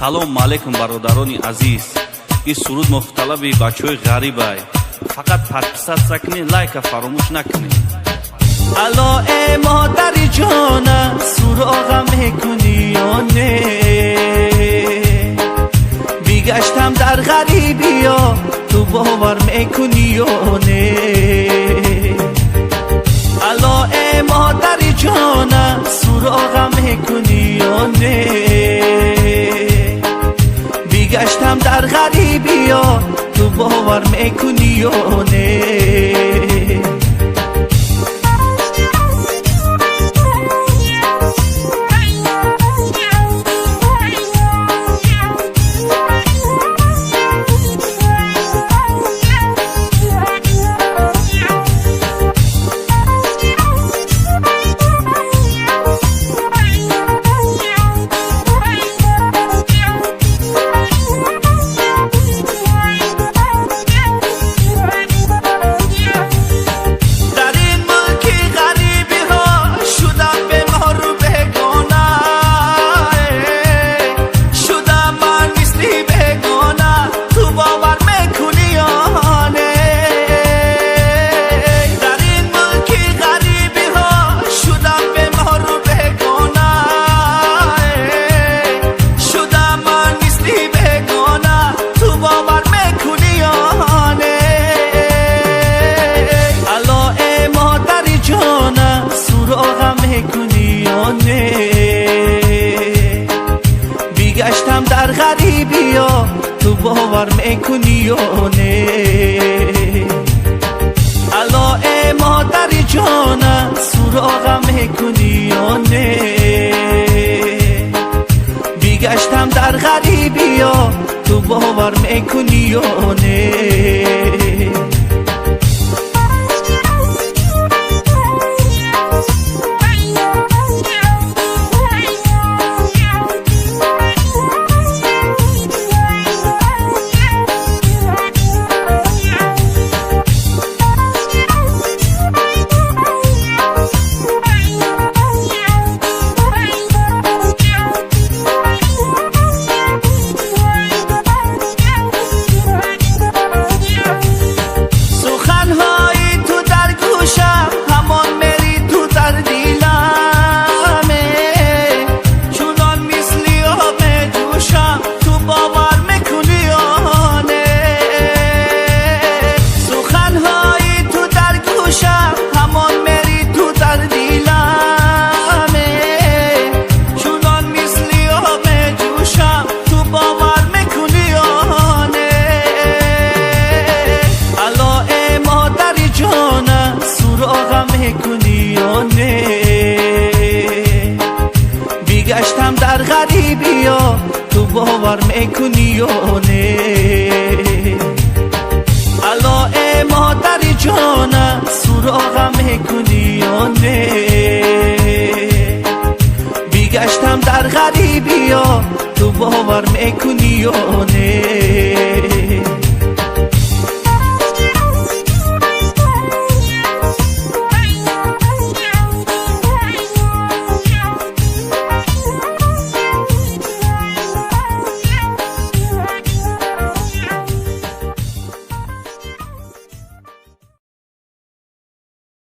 салом алейкум бародарони азиз. ин суруд мухталаби бачаҳои ғарибай. фақат подписатсия кунед, лайка фаромӯш накунед. الو ای مادر جانم سراغم میکنی یا نه؟ بیگشتم در غریبی ها تو باور میکنی یا نه؟ الو ای مادر جانم سراغم میکنی یا نه؟ بیگشتم در غریبی ها تو باور میکنی یا نه؟ بیگشتم در غریبی ها تو باور میکنی یا نه؟ الا ای مادر جانم سراغم میکنی یا نه؟ بیگشتم در غریبی ها تو باور میکنی یا نه؟ بیگشتم در غریبی ها تو باور میکنی یا نه؟ الا ای مادر جانم سراغم میکنی یا نه؟ بیگشتم در غریبی ها تو باور میکنی یا نه؟